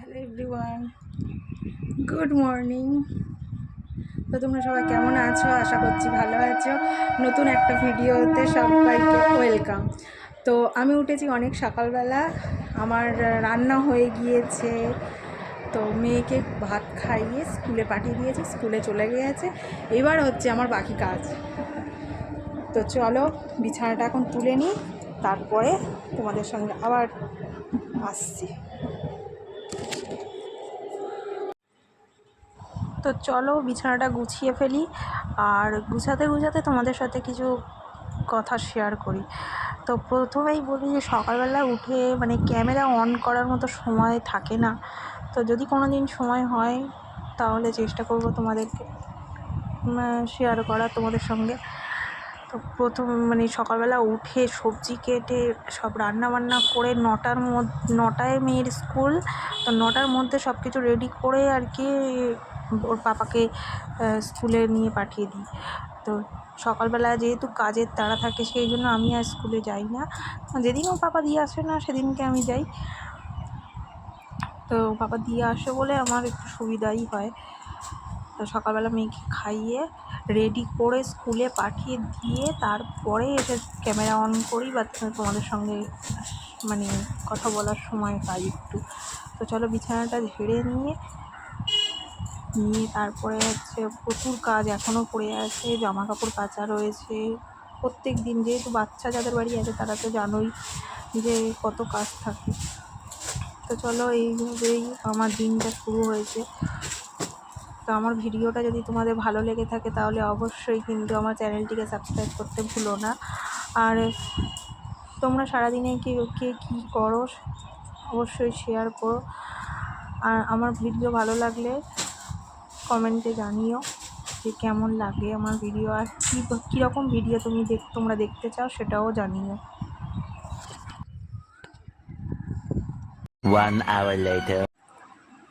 Hello everyone, good morning. তো তোমরা সবাই কেমন আছো? আশা করছি ভালো আছো। নতুন একটা ভিডিওতে সবাইকে ওয়েলকাম। তো আমি উঠেছি অনেক সকালবেলা, আমার রান্না হয়ে গিয়েছে। তো মেয়েকে ভাত খাইয়ে স্কুলে পাঠিয়ে দিয়েছি, স্কুলে চলে গিয়েছে। এবার হচ্ছে আমার বাকি কাজ। তো চলো বিছানাটা এখন তুলে নিই, তারপরে তোমাদের সঙ্গে আবার আসছি। তো চলো বিছানাটা গুছিয়ে ফেলি, আর গুছাতে গুছাতে তোমাদের সাথে কিছু কথা শেয়ার করি। তো প্রথমেই বলি যে সকালবেলা উঠে ক্যামেরা অন করার মতো সময় থাকে না। তো যদি কোনো দিন সময় হয় তাহলে চেষ্টা করব তোমাদেরকে শেয়ার করা তোমাদের সঙ্গে। তো প্রথম সকালবেলা উঠে সবজি কেটে সব রান্না বান্না করে 9টায় মেয়ের স্কুল। তো 9টার মধ্যে সব কিছু রেডি করে আর কি ওর পাপাকে স্কুলে নিয়ে পাঠিয়ে দিই। তো সকালবেলা যেহেতু কাজের তাড়া থাকে সেই জন্য আমি আর স্কুলে যাই না। যেদিন ওর পাপা দিয়ে আসে না সেদিনকে আমি যাই। তো পাপা দিয়ে আসে বলে আমার একটু সুবিধাই হয়। তো সকালবেলা মেয়েকে খাইয়ে রেডি করে স্কুলে পাঠিয়ে দিয়ে তারপরে এসে ক্যামেরা অন করি, বা তোমাদের সঙ্গে কথা বলার সময় পাই একটু। তো চলো বিছানাটা ঝেড়ে নিয়ে তারপরে হচ্ছে প্রচুর কাজ এখনও পড়ে আছে, জামা কাপড় কাচা রয়েছে। প্রত্যেক দিন যেহেতু বাচ্চা যাদের বাড়ি আছে তারা তো জানোই যে কত কাজ থাকে। তো চলো এইভাবেই আমার দিনটা শুরু হয়েছে। তো আমার ভিডিওটা যদি তোমাদের ভালো লেগে থাকে তাহলে অবশ্যই কিন্তু আমার চ্যানেলটিকে সাবস্ক্রাইব করতে ভুলো না। আর তোমরা সারাদিনে কে কী করো অবশ্যই শেয়ার করো। আর আমার ভিডিও ভালো লাগলে কমেন্টে জানিও যে কেমন লাগে আমার ভিডিও, আর কীরকম ভিডিও তোমরা দেখতে চাও সেটাও জানিও। 1 hour later.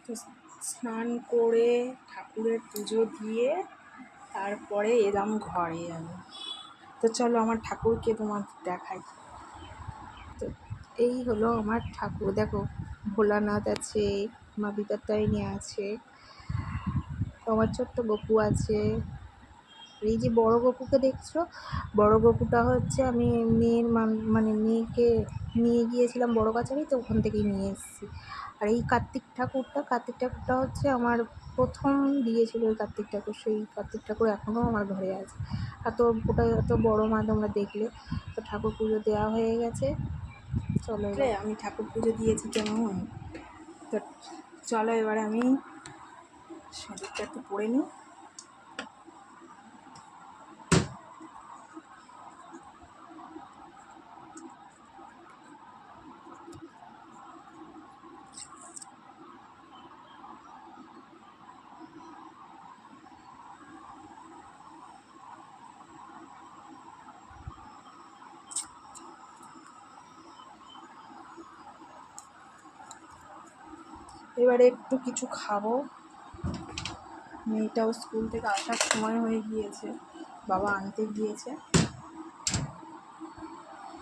তো স্নান করে ঠাকুরের পুজো দিয়ে তারপরে এলাম ঘরে আমি। তো চলো আমার ঠাকুরকে তোমাদের দেখাই। তো এই হলো আমার ঠাকুর, দেখো ভোলানাথ আছে, মা বিপত্তারিণী আছে, আমার ছোট্ট গপু আছে। এই যে বড় গপুকে দেখছো, বড় গপুটা হচ্ছে আমি মেয়ের মেয়েকে নিয়ে গিয়েছিলাম বড় কাছারি, তো ওখান থেকেই নিয়ে এসেছি। আর এই কার্তিক ঠাকুরটা হচ্ছে আমার প্রথম দিয়েছিল ওই কার্তিক ঠাকুর। সেই কার্তিক ঠাকুর এখনও আমার ঘরে আছে। এত বড় মা তোমরা দেখলে। তো ঠাকুর পুজো দেওয়া হয়ে গেছে। চলো আমি ঠাকুর পুজো দিয়েছি কেমন। তো চলো এবারে আমি সিঁদুরটা একটু পরে নিই। এবারে একটু কিছু খাবো। মেয়েটাও স্কুল থেকে আসার সময় হয়ে গিয়েছে, বাবা আনতে গিয়েছে।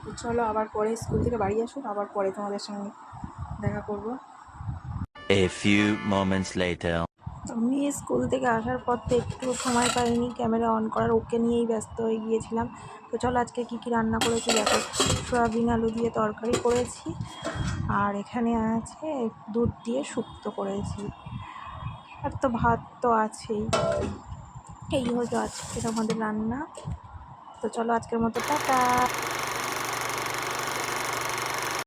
তো চলো আবার পরে স্কুল থেকে বাড়ি আসুন, আবার পরে তোমাদের সঙ্গে দেখা করব। A few moments later. আমি স্কুল থেকে আসার পর তো একটু সময় পাইনি ক্যামেরা অন করার, ওকে নিয়েই ব্যস্ত হয়ে গিয়েছিলাম। তো চলো আজকে কী রান্না করেছি দেখো। সয়াবিন আলু দিয়ে তরকারি করেছি, আর এখানে আছে দুধ দিয়ে শুক্তো করেছি, আর তো ভাত তো আছেই। এই হলো আজকের আমাদের রান্না। তো চলো আজকের মতো টাটা।